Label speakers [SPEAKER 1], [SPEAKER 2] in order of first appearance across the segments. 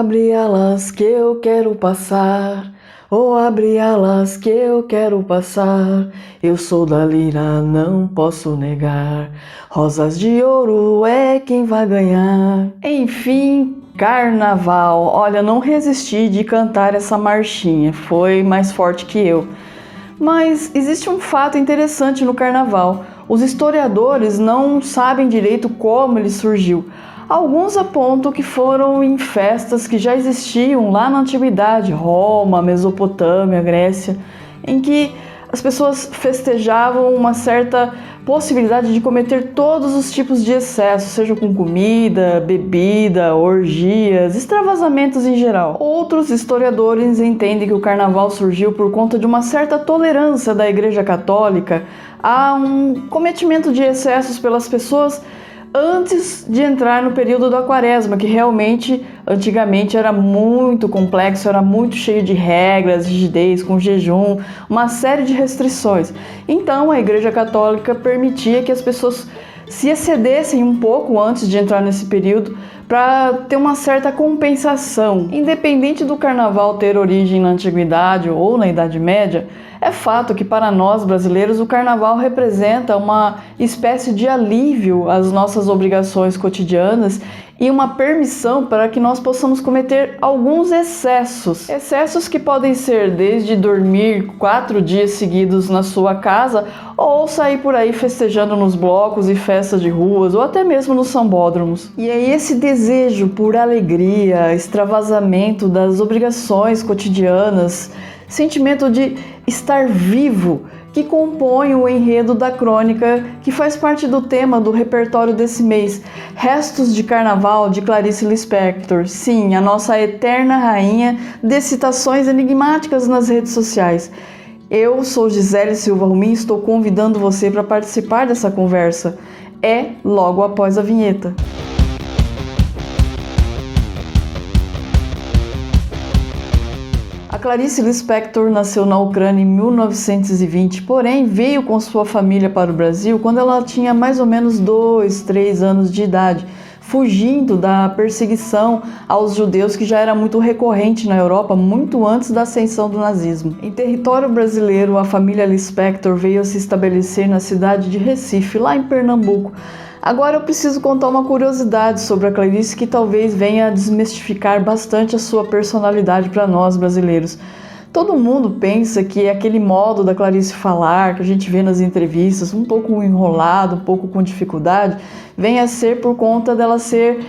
[SPEAKER 1] abre alas que eu quero passar. Oh, abre alas que eu quero passar. Eu sou da lira, não posso negar. Rosas de ouro é quem vai ganhar. Enfim, carnaval. Olha, não resisti de cantar essa marchinha. Foi mais forte que eu. Mas existe um fato interessante no carnaval. Os historiadores não sabem direito como ele surgiu. Alguns apontam que foram em festas que já existiam lá na antiguidade, Roma, Mesopotâmia, Grécia, em que as pessoas festejavam uma certa possibilidade de cometer todos os tipos de excessos, seja com comida, bebida, orgias, extravasamentos em geral. Outros historiadores entendem que o carnaval surgiu por conta de uma certa tolerância da Igreja Católica a um cometimento de excessos pelas pessoas antes de entrar no período da quaresma, que realmente, antigamente, era muito complexo, era muito cheio de regras, rigidez, com jejum, uma série de restrições. Então, a Igreja Católica permitia que as pessoas se excedessem um pouco antes de entrar nesse período para ter uma certa compensação. Independente do carnaval ter origem na Antiguidade ou na Idade Média, é fato que para nós brasileiros o carnaval representa uma espécie de alívio às nossas obrigações cotidianas e uma permissão para que nós possamos cometer alguns excessos. Excessos que podem ser desde dormir 4 dias seguidos na sua casa ou sair por aí festejando nos blocos e festas de ruas ou até mesmo nos sambódromos. E é esse desejo por alegria, extravasamento das obrigações cotidianas, sentimento de estar vivo, que compõe o enredo da crônica que faz parte do tema do repertório desse mês, Restos de Carnaval, de Clarice Lispector. Sim, a nossa eterna rainha de citações enigmáticas nas redes sociais. Eu sou Gisele Silva Rumin e estou convidando você para participar dessa conversa. É logo após a vinheta. A Clarice Lispector nasceu na Ucrânia em 1920, porém veio com sua família para o Brasil quando ela tinha mais ou menos 2, 3 anos de idade, fugindo da perseguição aos judeus que já era muito recorrente na Europa muito antes da ascensão do nazismo. Em território brasileiro, a família Lispector veio se estabelecer na cidade de Recife, lá em Pernambuco. Agora eu preciso contar uma curiosidade sobre a Clarice que talvez venha a desmistificar bastante a sua personalidade para nós brasileiros. Todo mundo pensa que aquele modo da Clarice falar, que a gente vê nas entrevistas, um pouco enrolado, um pouco com dificuldade, venha a ser por conta dela ser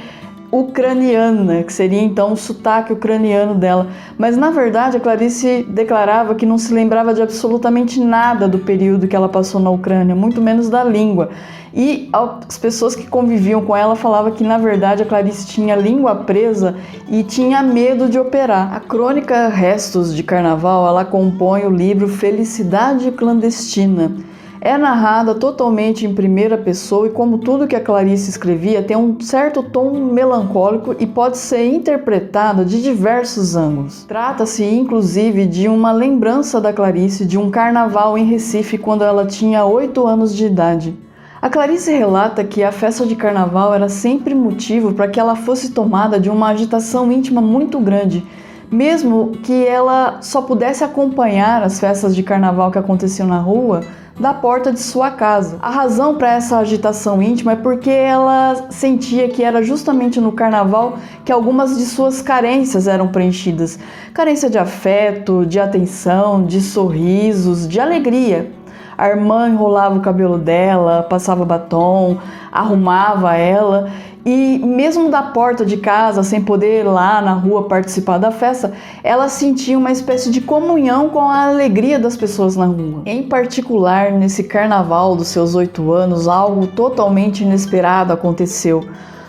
[SPEAKER 1] ucraniana, que seria então o sotaque ucraniano dela. Mas na verdade a Clarice declarava que não se lembrava de absolutamente nada do período que ela passou na Ucrânia, muito menos da língua. E as pessoas que conviviam com ela falavam que na verdade a Clarice tinha a língua presa e tinha medo de operar. A crônica Restos de Carnaval, ela compõe o livro Felicidade Clandestina. É narrada totalmente em primeira pessoa e, como tudo que a Clarice escrevia, tem um certo tom melancólico e pode ser interpretada de diversos ângulos. Trata-se, inclusive, de uma lembrança da Clarice de um carnaval em Recife quando ela tinha 8 anos de idade. A Clarice relata que a festa de carnaval era sempre motivo para que ela fosse tomada de uma agitação íntima muito grande, mesmo que ela só pudesse acompanhar as festas de carnaval que aconteciam na rua da porta de sua casa. A razão para essa agitação íntima é porque ela sentia que era justamente no carnaval que algumas de suas carências eram preenchidas. Carência de afeto, de atenção, de sorrisos, de alegria. A irmã enrolava o cabelo dela, passava batom, arrumava ela e mesmo da porta de casa, sem poder ir lá na rua participar da festa, ela sentia uma espécie de comunhão com a alegria das pessoas na rua. Em particular, nesse carnaval dos seus 8 anos, algo totalmente inesperado aconteceu.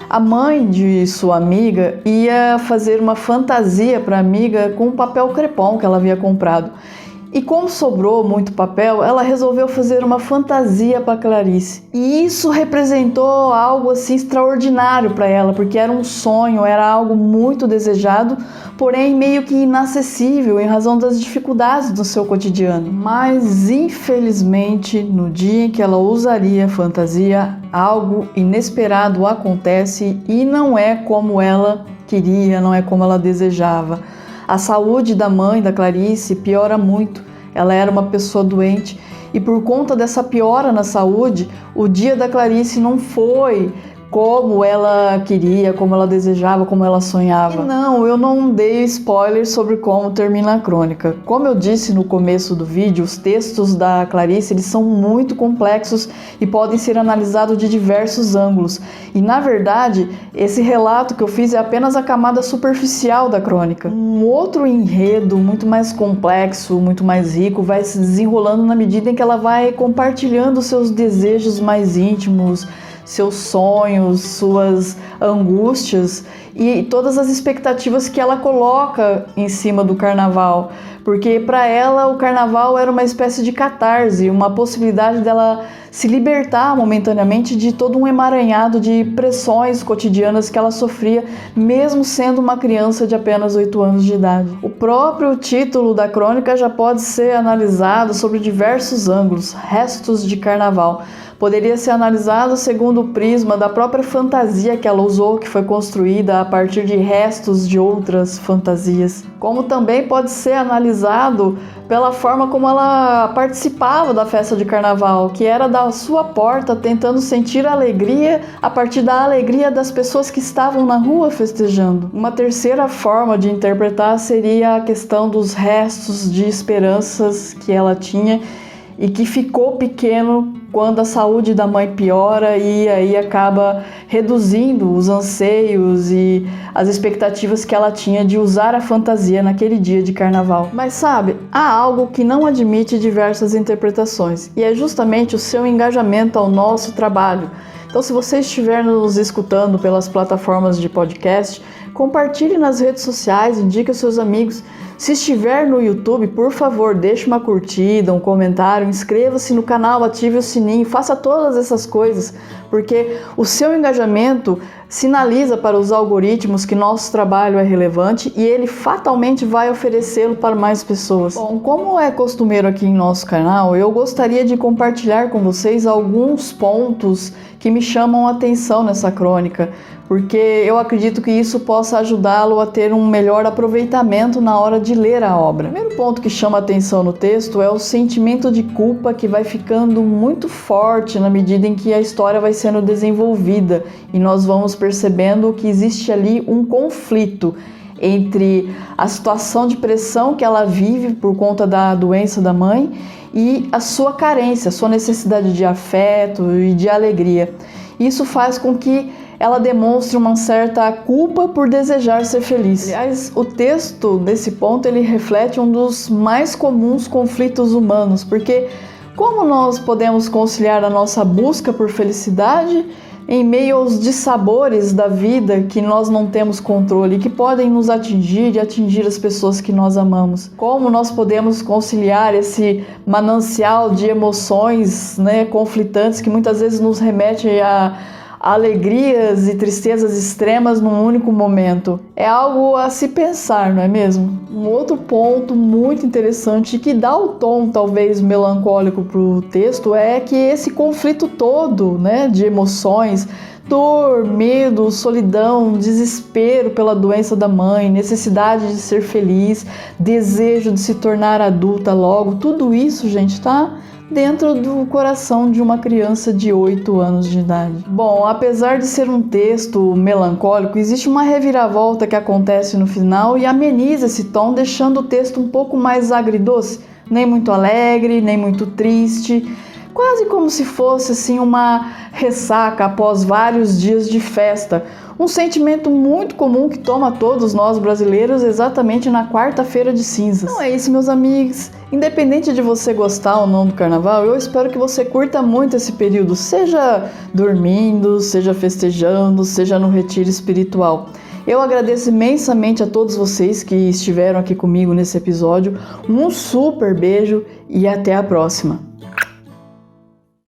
[SPEAKER 1] A mãe de sua amiga ia fazer uma fantasia para a amiga com um papel crepom que ela havia comprado. E como sobrou muito papel, ela resolveu fazer uma fantasia para Clarice. E isso representou algo assim extraordinário para ela, porque era um sonho, era algo muito desejado, porém meio que inacessível em razão das dificuldades do seu cotidiano. Mas infelizmente, no dia em que ela usaria a fantasia, algo inesperado acontece e não é como ela queria, não é como ela desejava. A saúde da mãe da Clarice piora muito. Ela era uma pessoa doente e por conta dessa piora na saúde, o dia da Clarice não foi como ela queria, como ela desejava, como ela sonhava. E não, eu não dei spoiler sobre como termina a crônica. Como eu disse no começo do vídeo, os textos da Clarice eles são muito complexos e podem ser analisados de diversos ângulos. E na verdade, esse relato que eu fiz é apenas a camada superficial da crônica. Um outro enredo muito mais complexo, muito mais rico, vai se desenrolando na medida em que ela vai compartilhando seus desejos mais íntimos, seus sonhos, suas angústias e todas as expectativas que ela coloca em cima do carnaval, porque para ela o carnaval era uma espécie de catarse, uma possibilidade dela se libertar momentaneamente de todo um emaranhado de pressões cotidianas que ela sofria, mesmo sendo uma criança de apenas 8 anos de idade. O próprio título da crônica já pode ser analisado sobre diversos ângulos, restos de carnaval. Poderia ser analisado segundo o prisma da própria fantasia que ela usou, que foi construída a partir de restos de outras fantasias. Como também pode ser analisado pela forma como ela participava da festa de carnaval, que era da sua porta, tentando sentir alegria a partir da alegria das pessoas que estavam na rua festejando. Uma terceira forma de interpretar seria a questão dos restos de esperanças que ela tinha e que ficou pequeno quando a saúde da mãe piora e aí acaba reduzindo os anseios e as expectativas que ela tinha de usar a fantasia naquele dia de carnaval. Mas sabe, há algo que não admite diversas interpretações e é justamente o seu engajamento ao nosso trabalho. Então, se você estiver nos escutando pelas plataformas de podcast, compartilhe nas redes sociais, indique aos seus amigos. Se estiver no YouTube, por favor, deixe uma curtida, um comentário, inscreva-se no canal, ative o sininho, faça todas essas coisas, porque o seu engajamento sinaliza para os algoritmos que nosso trabalho é relevante e ele fatalmente vai oferecê-lo para mais pessoas. Bom, como é costumeiro aqui em nosso canal, eu gostaria de compartilhar com vocês alguns pontos que me chamam a atenção nessa crônica, porque eu acredito que isso possa ajudá-lo a ter um melhor aproveitamento na hora de ler a obra. O primeiro ponto que chama a atenção no texto é o sentimento de culpa que vai ficando muito forte na medida em que a história vai sendo desenvolvida e nós vamos percebendo que existe ali um conflito entre a situação de pressão que ela vive por conta da doença da mãe e a sua carência, a sua necessidade de afeto e de alegria. Isso faz com que ela demonstre uma certa culpa por desejar ser feliz. Aliás, o texto, nesse ponto, ele reflete um dos mais comuns conflitos humanos, porque como nós podemos conciliar a nossa busca por felicidade em meio aos dissabores da vida que nós não temos controle, que podem nos atingir e atingir as pessoas que nós amamos? Como nós podemos conciliar esse manancial de emoções, conflitantes que muitas vezes nos remete a alegrias e tristezas extremas num único momento? É algo a se pensar, não é mesmo? Um outro ponto muito interessante que dá o tom talvez melancólico para o texto é que esse conflito todo, de emoções, dor, medo, solidão, desespero pela doença da mãe, necessidade de ser feliz, desejo de se tornar adulta logo, tudo isso, gente, tá dentro do coração de uma criança de 8 anos de idade. Bom, apesar de ser um texto melancólico, existe uma reviravolta que acontece no final e ameniza esse tom, deixando o texto um pouco mais agridoce, nem muito alegre, nem muito triste, quase como se fosse assim uma ressaca após vários dias de festa. Um sentimento muito comum que toma todos nós brasileiros exatamente na quarta-feira de cinzas. Então é isso, meus amigos. Independente de você gostar ou não do carnaval, eu espero que você curta muito esse período, seja dormindo, seja festejando, seja no retiro espiritual. Eu agradeço imensamente a todos vocês que estiveram aqui comigo nesse episódio. Um super beijo e até a próxima.